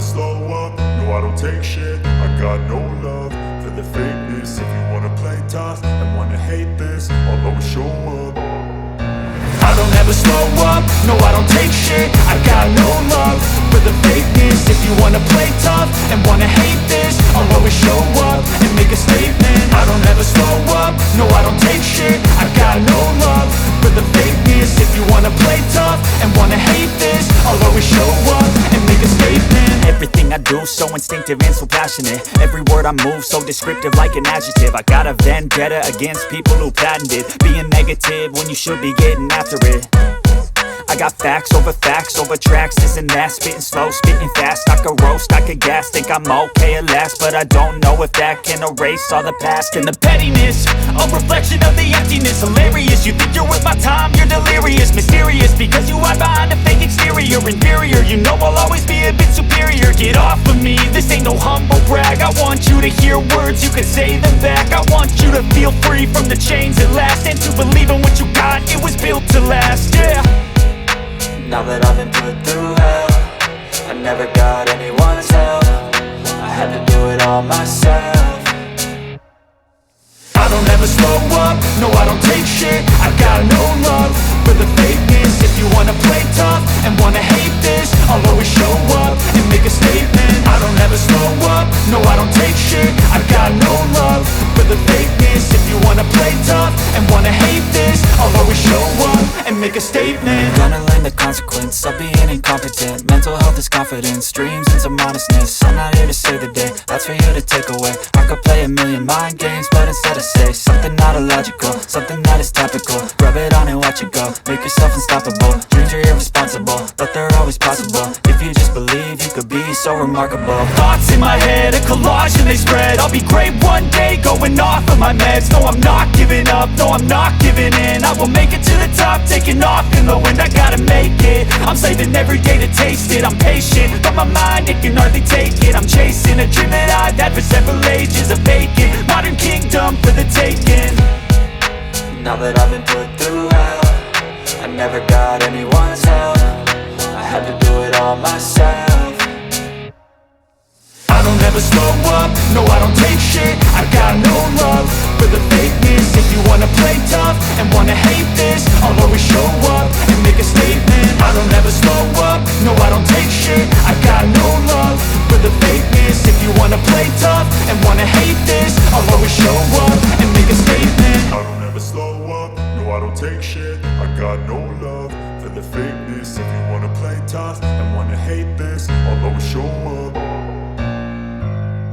slow up, no I don't take shit. I got no love for the fakeness. If you wanna play tough and wanna hate this, I'll always show up. I don't ever slow up, no I don't take shit. I got no love for the fakeness. If you wanna play tough and wanna hate this, I'll always show up and make a statement. I don't ever slow up, no I don't take shit. I got no love for the fakeness. If you wanna play tough and wanna hate this, I'll always show up and make a statement. Everything I do so instinctive and so passionate. Every word I move so descriptive like an adjective. I got a vendetta against people who patented being negative when you should be getting after it. I got facts over tracks, this and that. Spitting slow, spitting fast. I could roast, I could gas. Think I'm okay at last, but I don't know if that can erase all the past. And the pettiness, a reflection of the emptiness. Hilarious, you think you're worth my time, you're delirious. Mysterious, because you hide behind a fake exterior. Inferior, you know I'll always be a bit superior. Get off of me, this ain't no humble brag. I want you to hear words, you can say them back. I want you to feel free from the chains at last, and to believe in what you got, it was built to last, yeah. Now that I've been put through hell, I never got anyone's help. I had to do it all myself. I don't ever slow up, no I don't take shit. I got no love for the fakeness. If you wanna play tough and wanna hate this, I'll always show up and make a statement. I don't ever slow up, no I don't take shit. I got no love for the fakeness. If you wanna play tough and wanna hate this, I'll always show up and make a statement. Gonna learn the consequence of being incompetent. Mental health is confidence, dreams and some honestness. I'm not here to save the day, that's for you to take away. I could play a million mind games, but instead I say something not illogical, something that is topical. Rub it on and watch it go, make yourself unstoppable. Dreams are irresponsible, but they're always possible. If you just believe, you could be so remarkable. Thoughts in my head, a collage and they spread. I'll be great one day, going off of my meds. No, I'm not giving up, no, I'm not giving in. I will make it to the top, taking off in the wind. I gotta make it, I'm saving every day to taste it. I'm patient, but my mind, it can hardly take it. I'm chasing a dream that I've had for several ages. A vacant, modern kingdom for the taking. Now that I've been put through hell, I never got anyone's help. I had to do it all myself. I don't ever slow up, no I don't take shit. I got no love for the fakeness. If you wanna play tough and wanna hate this, I'll always show up and make a statement. I don't ever slow up, no I don't take shit. I got no love for the fakeness. If you wanna play tough and wanna hate this, I'll always show up and make a statement. I don't ever slow up, no I don't take shit. I got no love for the fakeness. If you wanna play tough and wanna hate this, I'll always show up.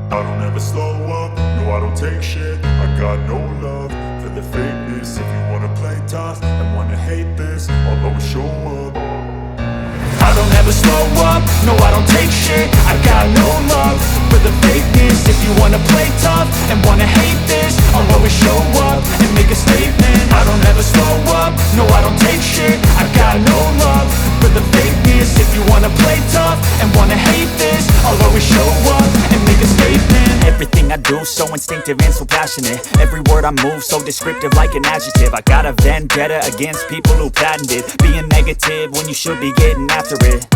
I don't ever slow up, no I don't take shit. I got no love for the fakeness. If you wanna play tough and wanna hate this, I'll always show up. I don't ever slow up, no I don't take shit. I got no love for the fakeness. If you wanna play tough and wanna hate this, I'll always show up and make a statement. I don't ever slow up, no I don't take shit. I got no love for the fakeness. If you wanna play tough and wanna hate this, I'll always show up and make a statement. Everything I do so instinctive and so passionate. Every word I move so descriptive like an adjective. I got a vendetta against people who patented being negative when you should be getting after it.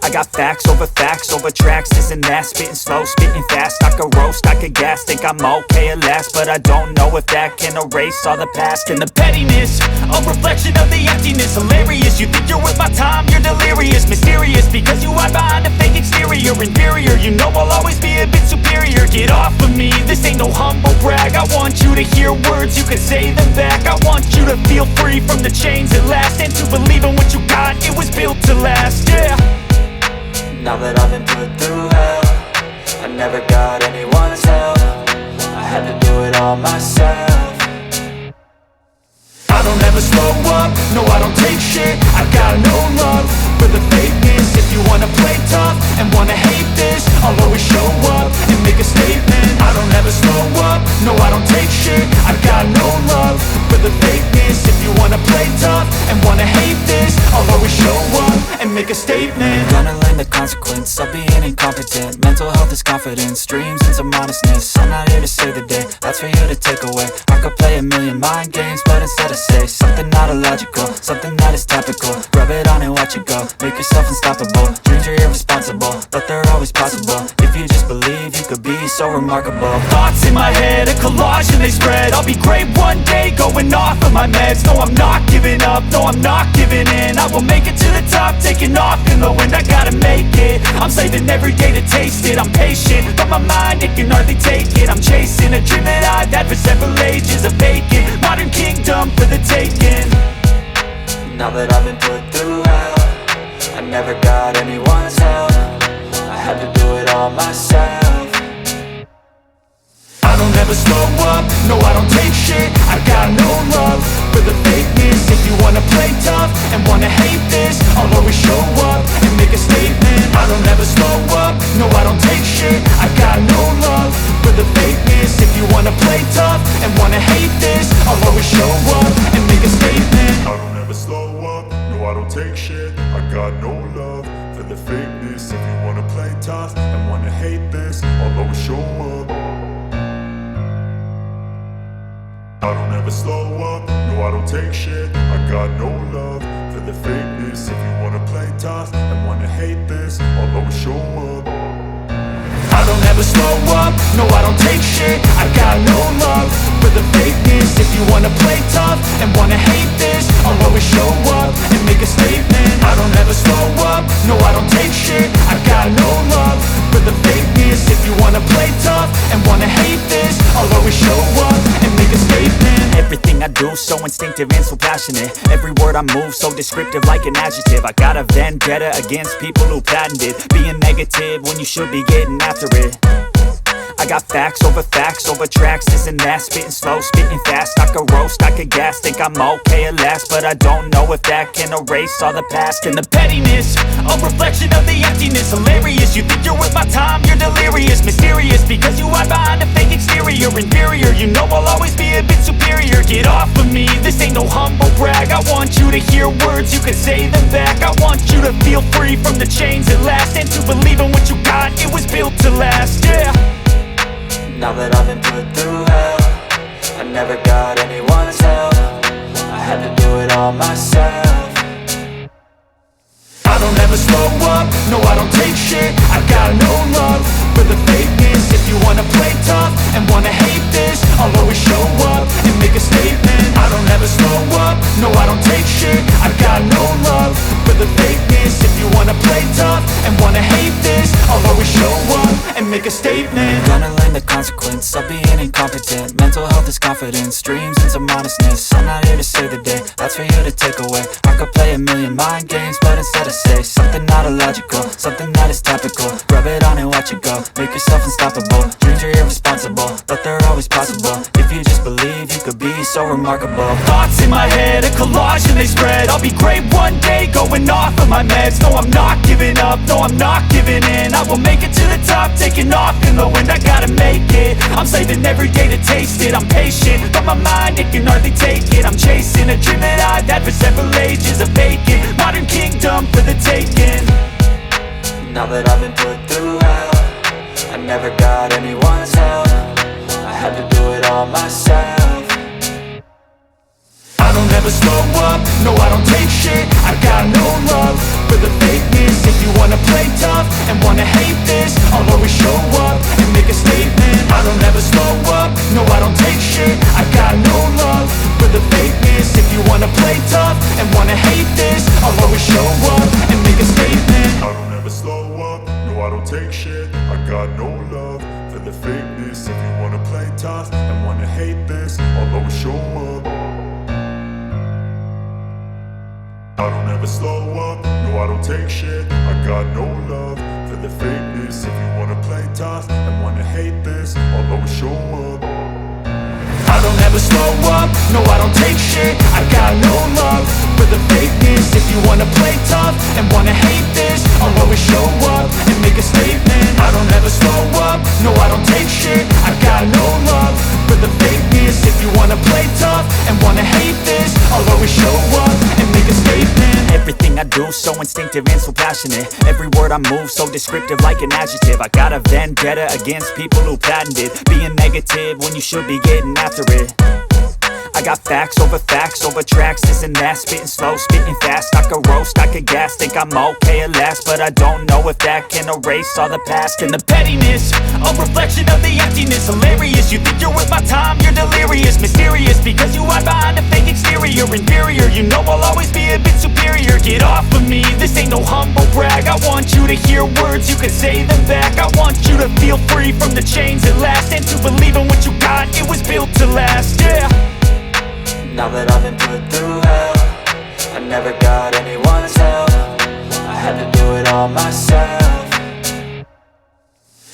I got facts over tracks, this and that. Spitting slow, spitting fast. I could roast, I could gas. Think I'm okay at last, but I don't know if that can erase all the past. And the pettiness, a reflection of the emptiness. Hilarious, you think you're worth my time, you're delirious. Mysterious, because you hide behind a fake exterior. Inferior, you know I'll always be a bit superior. Get off of me, this ain't no humble brag. I want you to hear words, you can say them back. I want you to feel free from the chains at last, and to believe in what you got, it was built to last, yeah. Now that I've been put through hell, I never got anyone's help. I had to do it all myself. I don't ever slow up, no I don't take shit. I got no love for the fakeness. If you wanna play tough and wanna hate this, I'll always show up and make a statement. I don't ever slow up, no I don't take shit. I got no love for the fakeness. If you wanna play tough and wanna hate this, I'll always show up and make a statement. Gonna learn the consequence of being incompetent. Mental health is confidence, dreams and some honestness. I'm not here to save the day, that's for you to take away. I could play a million mind games, but instead I say something not illogical, something that is topical. Rub it on and watch it go, make yourself unstoppable. Dreams are irresponsible, but they're always remarkable. Thoughts in my head, a collage and they spread. I'll be great one day, going off of my meds. No, I'm not giving up, no, I'm not giving in. I will make it to the top, taking off in the wind. I gotta make it, I'm saving every day to taste it. I'm patient, but my mind, it can hardly take it. I'm chasing a dream that I've had for several ages. A vacant, modern kingdom for the taking. Now that I've been put through hell, I never got anyone's help. I had to do it all myself. I don't ever slow up, no I don't take shit. I got no love for the fakeness. If you wanna play tough and wanna hate this, I'll always show up and make a statement. I don't ever slow up, no I don't take shit. I got no love for the fakeness. If you wanna play tough and wanna hate this, I'll always show up and make a statement. I don't ever slow up, no I don't take shit. I got no love for the fakeness. If you wanna play tough and wanna hate this, I'll always show up. I don't ever slow up, no I don't take shit. I got no love for the fakeness. If you wanna play tough and wanna hate this, I'll always show up. I don't ever slow up, no I don't take shit. I got no love for the fakeness. If you wanna play tough and wanna hate this, I'll always show up and make a statement. I don't ever slow up, no I don't take shit. I got no love for the fakeness. If you wanna play tough and wanna hate this, I'll always show up and make a statement. Everything I do so instinctive and so passionate. Every word I move so descriptive like an adjective. I got a vendetta against people who patented being negative when you should be getting after it. I got facts over tracks, this and that. Spitting slow, spitting fast. I could roast, I could gas. Think I'm okay at last, but I don't know if that can erase all the past. And the pettiness, a reflection of the emptiness. Hilarious, you think you're worth my time, you're delirious. Mysterious, because you hide behind a fake exterior. Inferior, you know I'll always be a bit superior. Get off of me, this ain't no humble brag. I want you to hear words, you can say them back. I want you to feel free from the chains at last, and to believe in what you got, it was built to last, yeah. Now that I've been put through hell, I never got anyone's help. I had to do it all myself. I don't ever slow up, no I don't take shit. I got no love for the fakeness. If you wanna play tough and wanna hate this, I'll always show up and make a statement. I don't ever slow up, no I don't take shit. I got no love for the fakeness. If you wanna play tough and wanna hate this, I'll always show up and make a statement. Gonna learn the consequence of being incompetent. Mental health is confidence, dreams and some honestness. I'm not here to save the day, that's for you to take away. I could play a million mind games, but instead I say something not illogical, something that is topical. Rub it on and watch it go, make yourself unstoppable. Dreams are irresponsible, but they're always possible. If you just believe, you could be so remarkable. Thoughts in my head, a collage and they spread. I'll be great one day, going off of my meds. No, I'm not giving up, no, I'm not giving in. I will make it to the top, taking off in the wind. I gotta make it, I'm saving every day to taste it. I'm patient, but my mind, it can hardly take it. I'm chasing a dream that I've had for several ages. A vacant, modern kingdom for the taking. Now that I've been put through hell, I never got anyone's help. I had to do it all myself. I don't ever slow up, no I don't take shit. I got no love for the fakeness. If you wanna play tough and wanna hate this, I'll always show up and make a statement. I don't ever slow up, no I don't take shit. I got no love for the fakeness. If you wanna play tough and wanna hate this, I'll always show up and make a statement. I don't ever slow up, no I don't take shit. I got no love for the fakeness. If you wanna play tough and wanna hate this, I'll always show up. I don't ever slow up, no I don't take shit. I got no love for the fakeness. If you wanna play tough and wanna hate this, I'll always show up. I don't ever slow up, no I don't take shit. I got no love for the fakeness. If you wanna play tough and wanna hate this, I'll always show up and make a statement. I don't ever slow up, no I don't take shit. I got no love for the fakeness. If you wanna play tough and wanna hate this, I'll always show up and make a statement. Everything I do so instinctive and so passionate. Every word I move so descriptive like an adjective. I got a vendetta against people who patented being negative when you should be getting after it. I got facts over tracks, this and that. Spitting slow, spitting fast. I could roast, I could gas. Think I'm okay at last, but I don't know if that can erase all the past. And the pettiness, a reflection of the emptiness. Hilarious, you think you're worth my time, you're delirious. Mysterious, because you hide behind a fake exterior. Inferior, you know I'll always be a bit superior. Get off of me, this ain't no humble brag. I want you to hear words, you can say them back. I want you to feel free from the chains at last, and to believe in what you got, it was built to last, yeah. Now that I've been put through hell, I never got anyone's help. I had to do it all myself.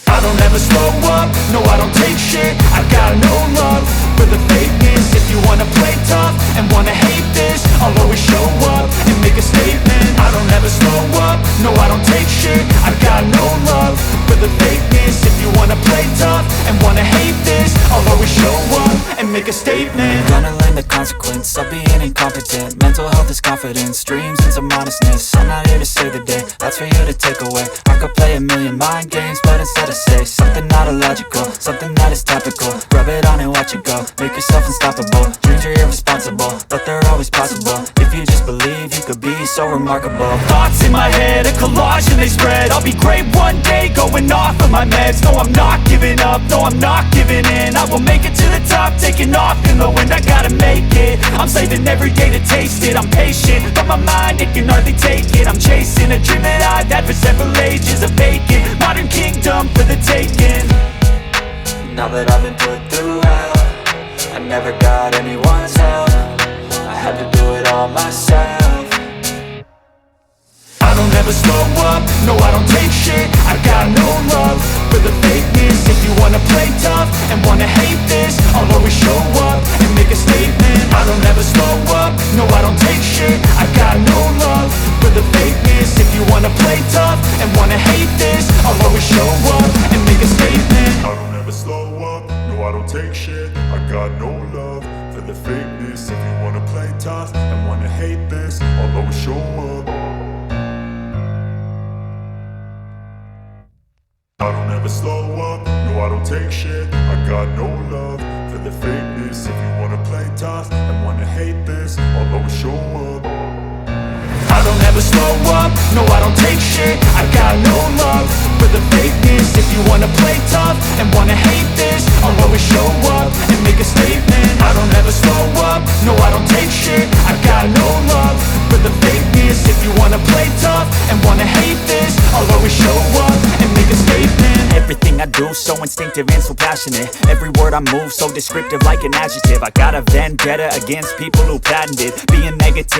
I don't ever slow up, no I don't take shit. I got no love for the fakeness. If you wanna play tough and wanna hate this, I'll always show up and make a statement. I don't ever slow up, no I don't take shit. I got no love for the fakeness. If you wanna play tough and wanna hate this, I'll always show up and make a statement. Gonna learn the consequence of being incompetent. Mental health is confidence, dreams and some honestness. I'm not here to save the day, that's for you to take away. I could play a million mind games, but instead I say something not illogical, something that is topical. Rub it on and watch it go, make yourself unstoppable. Dreams are irresponsible, but they're always possible. If you just believe, you could be so remarkable. Thoughts in my head, a collage and they spread. I'll be great one day, going off of my meds. No, I'm not giving up, no, I'm not giving in. I will make it to the top, taking off in the wind. I gotta make it, I'm saving every day to taste it. I'm patient, but my mind, it can hardly take it. I'm chasing a dream that I've had for several ages. A vacant, modern kingdom for the taking. Now that I've been put through hell, I never got anyone's help. I had to do it all myself. I don't ever slow up, no I don't take shit. I got no love for the fakeness. If you wanna play tough and wanna hate this, I'll always show up and make a statement. I don't ever slow up, no I don't take shit. I got no love for the fakeness. If you wanna play tough and wanna hate this, I'll always show up and make a statement. I don't ever slow up, no I don't take shit. I got no love for the fakeness. If you wanna play tough and wanna hate this, I'll always show up. I don't ever slow up, no I don't take shit. I got no love for the fakeness. If you wanna play tough and wanna hate this, I'll always show up. I don't ever slow up, no I don't take shit. I got no love for the fakeness. If you wanna play tough and wanna hate this, I'll always show up and make a statement. I don't ever slow up, no I don't take shit. I got no love for the fakeness. If you wanna play tough and wanna hate this, I'll always show up and make a statement. Everything I do so instinctive and so passionate. Every word I move so descriptive like an adjective. I got a vendetta against people who patented being negative